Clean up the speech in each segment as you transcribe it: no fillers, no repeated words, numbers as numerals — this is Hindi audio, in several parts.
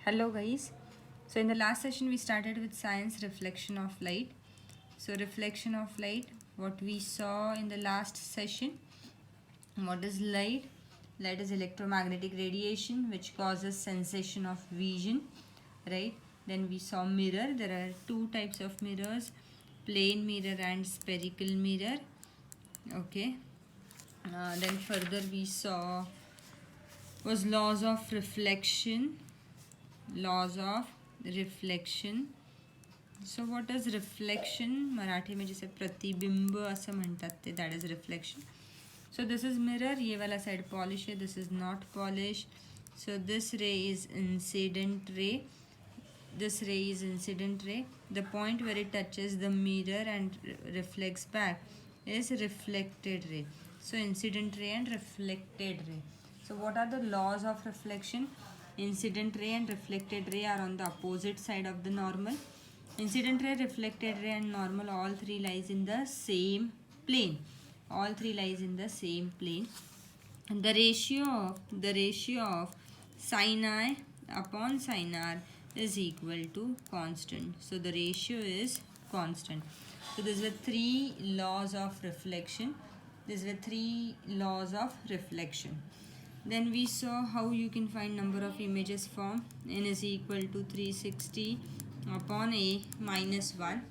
Hello guys. So in the last session we started with science reflection of light. So reflection of light, what we saw in the last session. What is light? Light is electromagnetic radiation which causes sensation of vision, right? Then we saw mirror. There are two types of mirrors, plane mirror and spherical mirror. Okay. Then further we saw was laws of reflection. Laws of reflection. So what is reflection Marathi में जिसे प्रतिबिंब असं म्हणतात ते that is reflection. So this is mirror, ये वाला साइड पॉलिश है, this is not polish. So this ray is incident ray, this ray is incident ray. The point where it touches the mirror and reflects back is reflected ray. So incident ray and reflected ray. So what are the laws of reflection? Incident ray and reflected ray are on the opposite side of the normal. Incident ray, reflected ray and normal, all three lies in the same plane. All three lies in the same plane. And the ratio of sin I upon sin R is equal to constant. So the ratio is constant. So these were three laws of reflection. These were three laws of reflection. Then we saw how you can find number of images formed. N is equal to 360 upon A minus 1.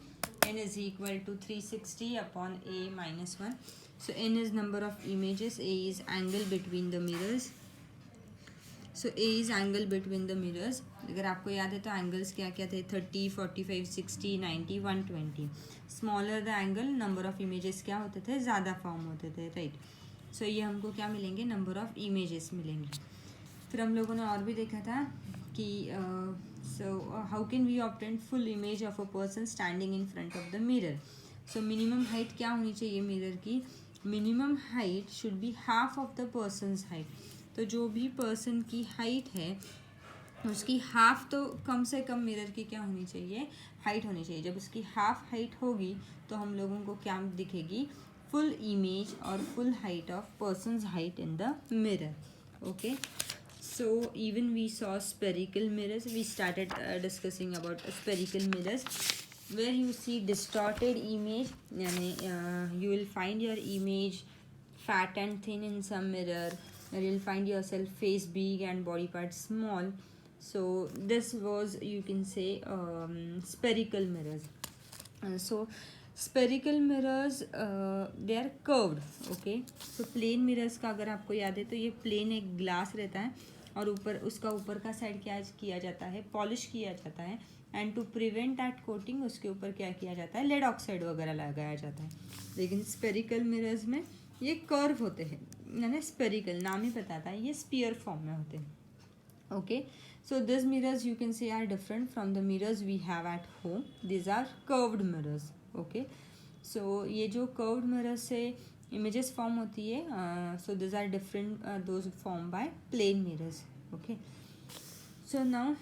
N is equal to 360 upon A minus 1. So N is number of images, A is angle between the mirrors. So A is angle between the mirrors. अगर आपको याद है तो एंगल्स क्या क्या थे, 30, 45, 60, 90, 120. Smaller the angle, number of images क्या होते थे, ज़्यादा फॉर्म होते थे, राइट. सो ये हमको क्या मिलेंगे, नंबर ऑफ इमेजेस मिलेंगे. फिर हम लोगों ने और भी देखा था कि so how can we obtain full image of a person standing in front of the mirror. So minimum height क्या होनी चाहिए मिरर की, minimum height should be half of the person's height. तो जो भी पर्सन की हाइट है उसकी हाफ तो कम से कम मिरर की क्या होनी चाहिए, हाइट होनी चाहिए. जब उसकी हाफ हाइट होगी तो हम लोगों को क्या दिखेगी, फुल इमेज और full height of persons height in the mirror. Okay. So even we saw spherical mirrors. We started discussing about spherical mirrors where you see distorted image. You will find your image fat and thin in some mirror, where you'll find yourself face big and body parts small. So this was, you can say, spherical mirrors. So spherical mirrors, they are curved. Okay. So plain mirrors का अगर आपको याद है तो ये plain एक ग्लास रहता है और ऊपर उसका ऊपर का साइड क्या किया जाता है, पॉलिश किया जाता है. And to prevent that coating उसके ऊपर क्या किया जाता है, लेड ऑक्साइड वगैरह लगाया जाता है. लेकिन स्पेरिकल मिरर्स में ये कर्व होते हैं, यानी स्पेरिकल नाम ही बताता है, ये स्पीयर फॉर्म में होते हैं. Okay. So this mirrors you can say are different from the mirrors we have at home. This are curved mirrors. Okay. So ये जो कर्व्ड मिरर्स से इमेजेस फॉर्म होती है, so this are different those form by plane mirrors. Okay. So now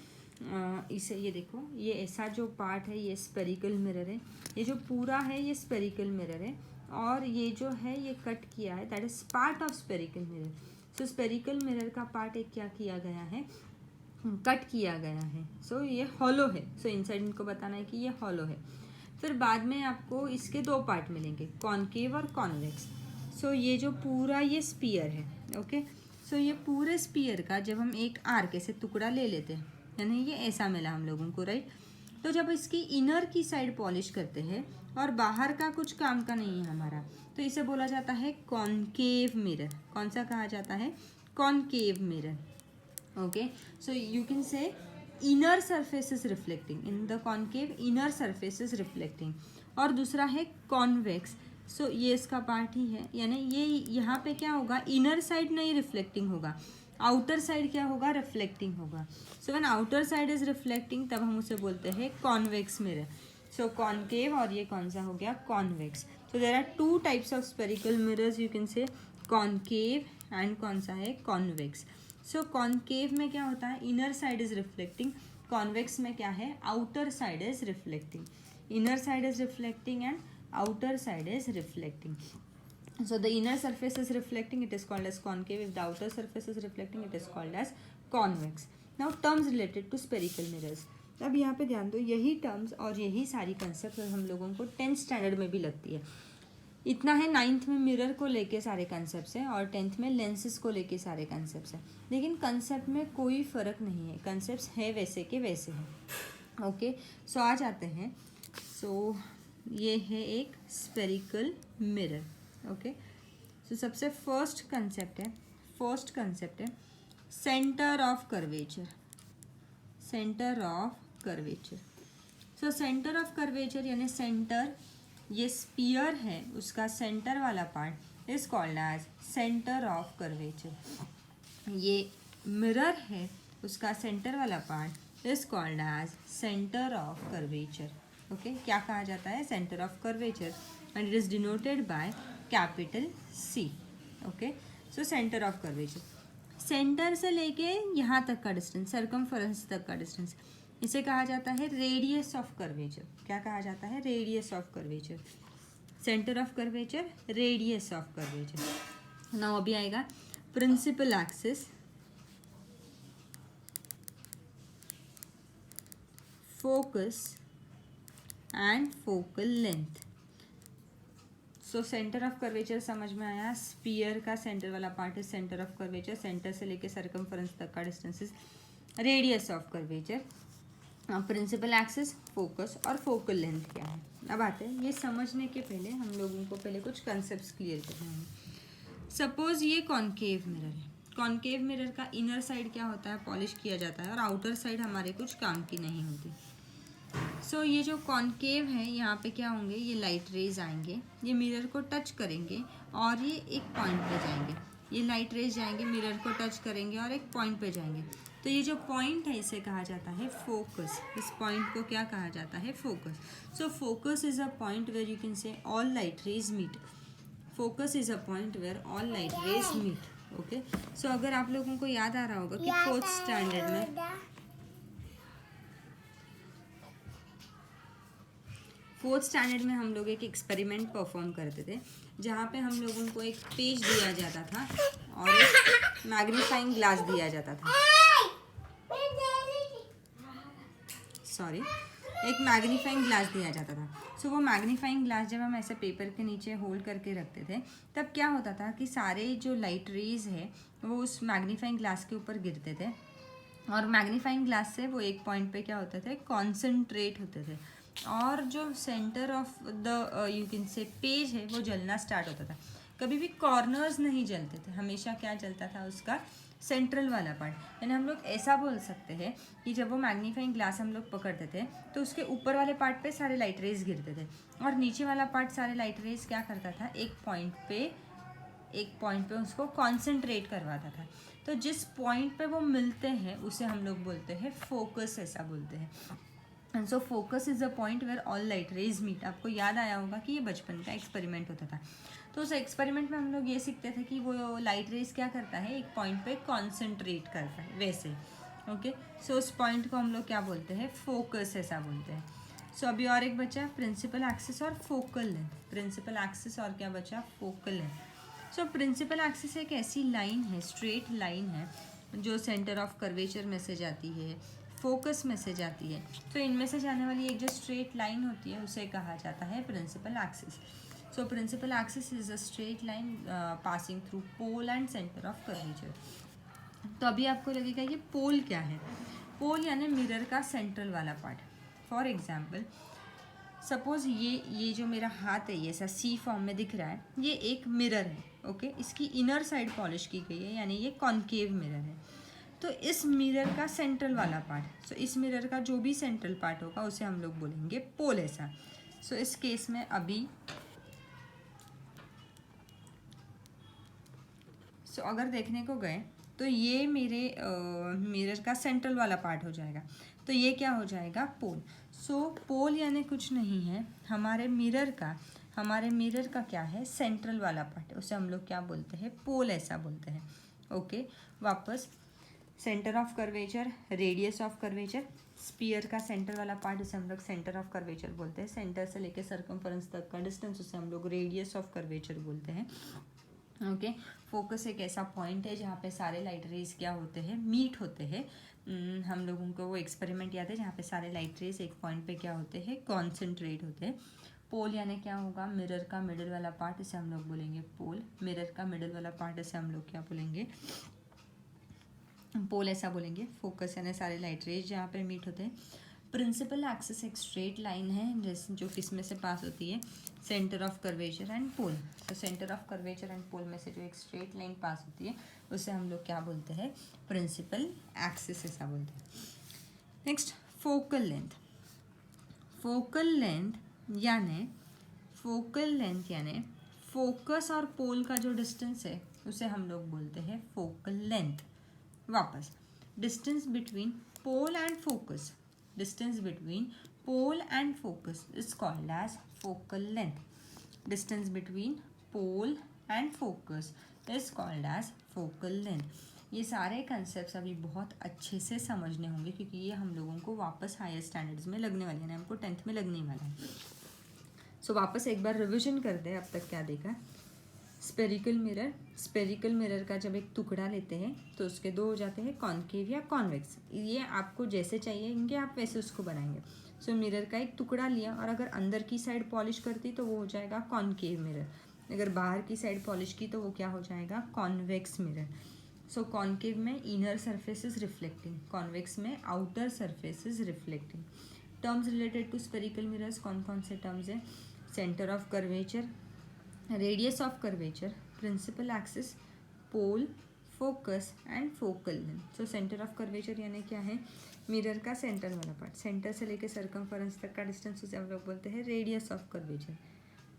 इसे ये देखो, ये ऐसा जो पार्ट है ये स्पेरिकल मिरर है, ये जो पूरा है ये स्पेरिकल मिरर है, और ये जो है ये कट किया है, that is part of spherical mirror. So spherical mirror का पार्ट एक क्या किया गया है, कट किया गया है. सो ये हॉलो है. सो इनसाइड इनको बताना है कि ये हॉलो है. फिर बाद में आपको इसके दो पार्ट मिलेंगे, कॉनकेव और कॉन्वेक्स. सो ये जो पूरा ये स्पीयर है. ओके. सो ये पूरे स्पीयर का जब हम एक आर्क ऐसे टुकड़ा ले लेते हैं, यानी ये ऐसा मिला हम लोगों को, राइट. तो जब इसकी इनर की साइड पॉलिश करते हैं और बाहर का कुछ काम का नहीं है हमारा, तो इसे बोला जाता है कॉनकेव मिरर. कौन सा कहा जाता है, concave mirror. Okay. So you can से inner surface is reflecting, in the concave inner surface is reflecting. और दूसरा है कॉन्वेक्स. सो ये इसका पार्ट ही है, यानी ये यहाँ पे क्या होगा, इनर साइड नहीं रिफ्लेक्टिंग होगा, आउटर साइड क्या होगा, रिफ्लेक्टिंग होगा. So when outer side is reflecting तब हम उसे बोलते हैं कॉन्वेक्स मिरर. सो कॉनकेव और ये कौन सा हो गया, convex. So there are two types of spherical mirrors, you can say concave and कौन सा है, कॉन्वेक्स. सो कॉनकेव में क्या होता है, inner side is reflecting. Convex में क्या है, outer side is reflecting. Inner side is reflecting and outer side is reflecting. So the inner surface is reflecting, it is called as concave. If the outer surface is reflecting, it is called as convex. Now terms related to spherical mirrors. अब यहाँ पे ध्यान दो, यही टर्म्स और यही सारी कंसेप्ट हम लोगों को 10th स्टैंडर्ड में भी लगती है। इतना है 9th में मिरर को लेके सारे कंसेप्ट हैं और 10th में लेंसेज को लेके सारे कंसेप्ट हैं, लेकिन कंसेप्ट में कोई फ़र्क नहीं है, कंसेप्ट है वैसे के वैसे हैं। ओके, सो आ जाते हैं। सो ये है एक स्पेरिकल मिरर। ओके, सो सबसे फर्स्ट कंसेप्ट है centre of curvature. Centre of curvature, so centre of curvature यानी सेंटर, ये स्पीयर है उसका सेंटर वाला part is called as centre of curvature. ये मिरर है उसका सेंटर वाला part is called as centre of curvature. Okay, क्या कहा जाता है? Centre of curvature, and it is denoted by capital C. Okay, so centre of curvature, centre से लेके यहाँ तक का डिस्टेंस, सर्कमफरेंस तक का डिस्टेंस, इसे कहा जाता है रेडियस ऑफ कर्वेचर। क्या कहा जाता है? Radius of curvature. Centre of curvature, radius of curvature. Now अभी आएगा principal axis, focus and focal length. So centre of curvature समझ में आया, स्पीयर का सेंटर वाला पार्ट है सेंटर ऑफ कर्वेचर, सेंटर से लेके सर्कमफरेंस तक का distance is radius of curvature. Principal axis, focus और फोकल लेंथ क्या है। अब आते हैं, ये समझने के पहले हम लोगों को पहले कुछ कंसेप्ट क्लियर करने होंगे। सपोज ये कॉन्केव मिरर है, कॉन्केव मिरर का इनर साइड क्या होता है? पॉलिश किया जाता है, और आउटर साइड हमारे कुछ काम की नहीं होती। सो ये जो कॉन्केव है, यहाँ पे क्या होंगे? ये लाइट रेज आएंगे, ये मिरर को टच करेंगे और ये एक पॉइंट पे जाएंगे। ये लाइट रेज जाएंगे, मिरर को टच करेंगे और एक पॉइंट पे जाएंगे। तो ये जो पॉइंट है इसे कहा जाता है फोकस। इस पॉइंट को क्या कहा जाता है? Focus. So focus is a point where you can say all light rays meet. Focus is a point where all light rays meet. Okay, so अगर आप लोगों को याद आ रहा होगा कि 4th स्टैंडर्ड में हम लोग एक एक्सपेरिमेंट परफॉर्म करते थे, जहाँ पे हम लोगों को एक पेज दिया जाता था और एक मैग्नीफाइंग ग्लास दिया जाता था। एक मैग्नीफाइंग ग्लास दिया जाता था। सो वो मैग्नीफाइंग ग्लास जब हम ऐसे पेपर के नीचे होल्ड करके रखते थे, तब क्या होता था कि सारे जो लाइट रेज है वो उस मैग्नीफाइंग ग्लास के ऊपर गिरते थे, और मैग्नीफाइंग ग्लास से वो एक पॉइंट पे क्या होते थे? कॉन्सेंट्रेट होते थे, और जो centre of the you can से पेज है वो जलना स्टार्ट होता था। कभी भी कॉर्नर्स नहीं जलते थे, हमेशा क्या जलता था? उसका सेंट्रल वाला पार्ट। यानी हम लोग ऐसा बोल सकते हैं कि जब वो मैग्नीफाइंग ग्लास हम लोग पकड़ते थे तो उसके ऊपर वाले पार्ट पे सारे लाइट रेज गिरते थे, और नीचे वाला पार्ट सारे लाइट रेज क्या करता था? एक पॉइंट पे उसको कॉन्सेंट्रेट करवाता था। तो जिस पॉइंट पे वो मिलते हैं उसे हम लोग बोलते हैं फोकस, ऐसा बोलते हैं। And so focus is a point where all light rays meet. आपको याद आया होगा कि ये बचपन का एक्सपेरिमेंट होता था। तो उस एक्सपेरिमेंट में हम लोग ये सीखते थे कि वो लाइट रेज क्या करता है? एक पॉइंट पे कॉन्सेंट्रेट करता है, वैसे। ओके, सो उस पॉइंट को हम लोग क्या बोलते हैं? फोकस, ऐसा बोलते हैं। सो अभी और एक बचा प्रिंसिपल एक्सिस और फोकल लेंथ। प्रिंसिपल एक्सिस और क्या बचा? Focal length. So principal axis एक ऐसी लाइन है, स्ट्रेट लाइन है, जो सेंटर ऑफ कर्वेचर में से जाती है, फोकस में से जाती है। तो इनमें से जाने वाली एक जो स्ट्रेट लाइन होती है उसे कहा जाता है principal axis. So principal axis is a straight line passing through pole and centre of curvature. तो अभी आपको लगेगा ये पोल क्या है? पोल यानी मिरर का सेंट्रल वाला पार्ट। फॉर एग्जाम्पल, सपोज ये जो मेरा हाथ है, ये ऐसा सी फॉर्म में दिख रहा है, ये एक मिरर है। ओके, इसकी इनर साइड पॉलिश की गई है, यानी ये कॉन्केव मिरर है। तो इस मिरर का सेंट्रल वाला पार्ट, सो इस मिरर का जो भी सेंट्रल पार्ट होगा उसे हम लोग बोलेंगे पोल, ऐसा। सो इस केस में अभी अगर देखने को गए तो ये मेरे मिरर का सेंट्रल वाला पार्ट हो जाएगा, तो ये क्या हो जाएगा? पोल। सो पोल यानी कुछ नहीं है, हमारे मिरर का क्या है? सेंट्रल वाला पार्ट, उसे हम लोग क्या बोलते हैं? पोल, ऐसा बोलते हैं। ओके, वापस centre of curvature, radius of curvature, sphere का सेंटर वाला पार्ट उसे हम लोग सेंटर ऑफ कर्वेचर बोलते हैं, सेंटर से लेकर सर्कमफरेंस तक का डिस्टेंस उसे हम लोग रेडियस ऑफ कर्वेचर बोलते हैं। ओके, फोकस एक ऐसा पॉइंट है जहाँ पे सारे लाइट रेज क्या होते हैं? मीट होते हैं, हम लोगों को वो एक्सपेरिमेंट याद है जहाँ पे सारे लाइट रेज एक पॉइंट पे क्या होते हैं, कॉन्सेंट्रेट होते हैं। पोल यानी क्या होगा, मिरर का मिडल वाला पार्ट, इसे हम लोग बोलेंगे पोल। मिरर का मिडल वाला पार्ट इसे हम लोग क्या बोलेंगे, पोल ऐसा बोलेंगे। फोकस यानी सारे लाइट रेज जहाँ पे मीट होते हैं। प्रिंसिपल एक्सिस एक स्ट्रेट लाइन है जैसे जो किस में से पास होती है, सेंटर ऑफ कर्वेचर एंड पोल। तो सेंटर ऑफ कर्वेचर एंड पोल में से जो एक स्ट्रेट लाइन पास होती है उसे हम लोग क्या बोलते हैं, प्रिंसिपल एक्सिस ऐसा बोलते हैं। Next focal length. Focal length यानी फोकस और पोल का जो डिस्टेंस है उसे हम लोग बोलते हैं फोकल लेंथ। वापस, distance between pole and focus, distance between pole and focus is called as focal length. Distance between pole and focus is called as focal length. ये सारे कंसेप्ट अभी बहुत अच्छे से समझने होंगे क्योंकि ये हम लोगों को वापस हायर स्टैंडर्ड्स में लगने वाले हैं, हमको 10th में लगने वाला है। सो वापस एक बार रिविजन कर दे, अब तक क्या देखा। स्पेरिकल मिरर का जब एक टुकड़ा लेते हैं तो उसके दो हो जाते हैं, कॉनकेव या कॉन्वेक्स। ये आपको जैसे चाहिए आप वैसे उसको बनाएंगे। सो मिरर का एक टुकड़ा लिया और अगर अंदर की साइड पॉलिश करती तो वो हो जाएगा कॉनकेव मिरर, अगर बाहर की साइड पॉलिश की तो वो क्या हो जाएगा, कॉन्वेक्स मिरर। सो कॉनकेव में inner surface is reflecting, convex में outer surface is reflecting. Terms related to spherical mirrors कौन कौन से टर्म्स हैं, centre of curvature, radius of curvature, principal axis, pole, focus and focal length. So centre of curvature यानी क्या है, मिरर का सेंटर वाला पार्ट, सेंटर से लेकर सर्कमफेरेंस तक का डिस्टेंस उसे हम लोग बोलते हैं रेडियस ऑफ कर्वेचर।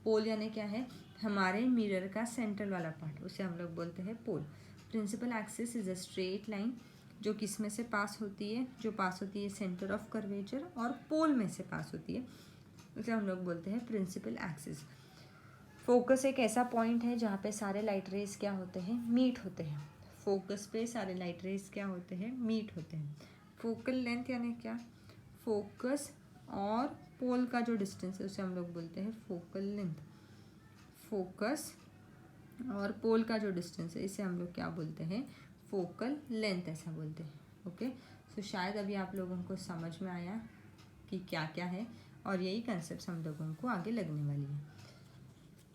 पोल यानी क्या है, हमारे मिरर का सेंटर वाला पार्ट, उसे हम लोग बोलते हैं pole. Principal axis is a straight line जो किस में से पास होती है, जो पास होती है सेंटर ऑफ कर्वेचर और पोल में से पास होती है, उसे हम लोग बोलते हैं प्रिंसिपल एक्सिस। फोकस एक ऐसा पॉइंट है जहाँ पे सारे लाइट रेज क्या होते हैं, मीट होते हैं। फोकस पे सारे लाइट रेज क्या होते हैं, मीट होते हैं। फोकल लेंथ यानी क्या, फोकस और पोल का जो डिस्टेंस है उसे हम लोग बोलते हैं फोकल लेंथ। फोकस और पोल का जो डिस्टेंस है इसे हम लोग क्या बोलते हैं, फोकल लेंथ ऐसा बोलते हैं। ओके, सो शायद अभी आप लोगों को समझ में आया कि क्या क्या है और यही कंसेप्ट हम लोगों को आगे लगने वाली है।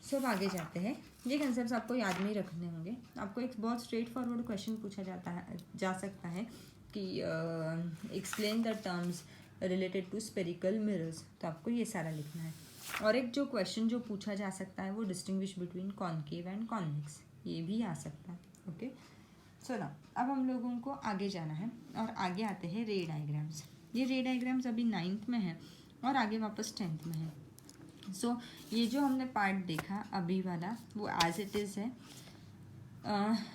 सो अब आगे जाते हैं। ये कंसेप्ट आपको याद में ही रखने होंगे। आपको एक बहुत स्ट्रेट फॉरवर्ड क्वेश्चन पूछा जा सकता है कि explain the terms related to spherical mirrors, तो आपको ये सारा लिखना है। और एक जो क्वेश्चन जो पूछा जा सकता है वो distinguish between concave and convex, ये भी आ सकता है। ओके, सो ना अब हम लोगों को आगे जाना है और आगे आते हैं रे डायग्राम्स। ये रे डायग्राम्स अभी 9th में है और आगे वापस 10th में है। सो ये जो हमने पार्ट देखा अभी वाला वो एज इट इज़ है,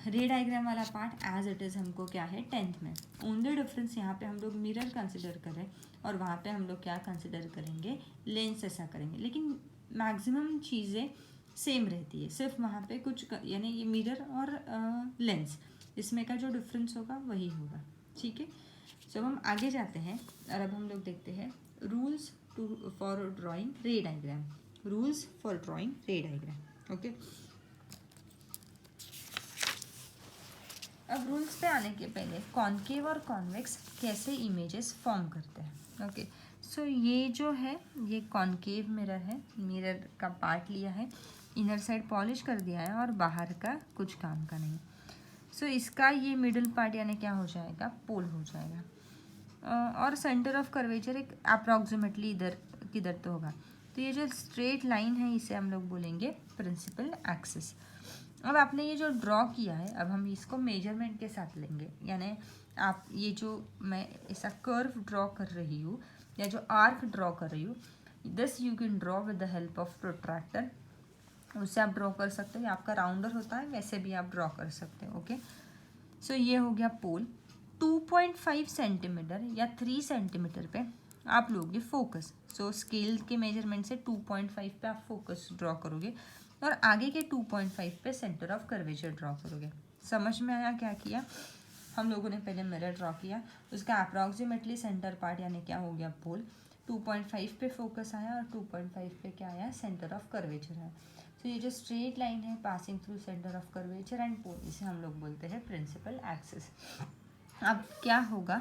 रे डायग्राम वाला पार्ट एज इट इज़ हमको क्या है 10th में। ओनली डिफरेंस यहाँ पे हम लोग मिरर कंसिडर करें और वहाँ पे हम लोग क्या कंसिडर करेंगे, लेंस ऐसा करेंगे, लेकिन मैक्सिमम चीज़ें सेम रहती है, सिर्फ वहाँ पे कुछ यानी ये मिरर और लेंस इसमें का जो डिफरेंस होगा वही होगा। ठीक है, सो हम आगे जाते हैं और अब हम लोग देखते हैं रूल्स फॉर ड्राइंग रे डायग्राम, रूल्स फॉर ड्राइंग रे डायग्राम। ओके, अब रूल्स पे आने के पहले कॉनकेव और कॉन्वेक्स कैसे इमेजेस फॉर्म करते हैं। ओके, सो ये जो है ये कॉनकेव मिरर है, मिरर का पार्ट लिया है, इनर साइड पॉलिश कर दिया है और बाहर का कुछ काम का नहीं। सो इसका ये मिडिल पार्ट यानी क्या हो जाएगा, पोल हो जाएगा। और सेंटर ऑफ कर्वेचर एक अप्रॉक्सीमेटली इधर किधर तो होगा। तो ये जो स्ट्रेट लाइन है इसे हम लोग बोलेंगे प्रिंसिपल एक्सिस। अब आपने ये जो ड्रॉ किया है अब हम इसको मेजरमेंट के साथ लेंगे, यानी आप ये जो मैं ऐसा कर्व ड्रॉ कर रही हूँ या जो आर्क ड्रॉ कर रही हूँ, this you can draw with the help of protractor, उससे आप ड्रॉ कर सकते हो। आपका राउंडर होता है वैसे भी आप ड्रॉ कर सकते हो। ओके, सो ये हो गया पोल। 2.5 सेंटीमीटर या 3 सेंटीमीटर पे आप लोगे फोकस। सो स्केल के मेजरमेंट से 2.5 पे आप फोकस ड्रॉ करोगे और आगे के 2.5 पे सेंटर ऑफ कर्वेचर ड्रॉ करोगे। समझ में आया क्या किया हम लोगों ने, पहले मिरर ड्रॉ किया, उसका अप्रॉक्सीमेटली सेंटर पार्ट यानी क्या हो गया पोल, 2.5 पे फोकस आया और 2.5 पे क्या आया, सेंटर ऑफ कर्वेचर है। तो ये जो स्ट्रेट लाइन है passing through centre of curvature and pole, इसे हम लोग बोलते हैं प्रिंसिपल एक्सिस। अब क्या होगा,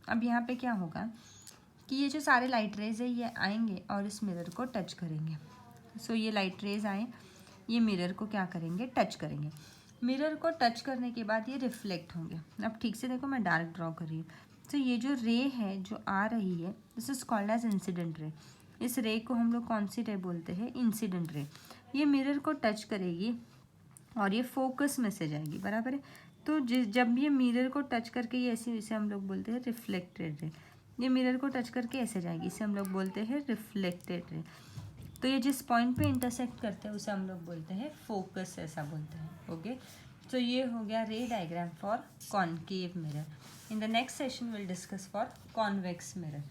अब यहाँ पे क्या होगा कि ये जो सारे लाइट रेज है ये आएंगे और इस मिरर को टच करेंगे। सो ये लाइट रेज आए, ये मिरर को क्या करेंगे, टच करेंगे। मिरर को टच करने के बाद ये रिफ्लेक्ट होंगे। अब ठीक से देखो, मैं डार्क ड्रॉ कर रही हूँ। तो ये जो रे है जो आ रही है, this is called as incident ray. इस रे को हम लोग कौन सी रे बोलते हैं, इंसिडेंट रे। ये मिरर को टच करेगी और ये फोकस में से जाएगी, बराबर है। तो जब ये मिरर को टच करके ये ऐसे, इसे हम लोग बोलते हैं रिफ्लेक्टेड रे। ये मिरर को टच करके ऐसे जाएगी, इसे हम लोग बोलते हैं रिफ्लेक्टेड रे। तो ये जिस पॉइंट पे इंटरसेक्ट करते हैं उसे हम लोग बोलते हैं फोकस, ऐसा बोलते हैं। ओके, तो ये हो गया रे diagram for concave mirror. In the next session will discuss for convex mirror.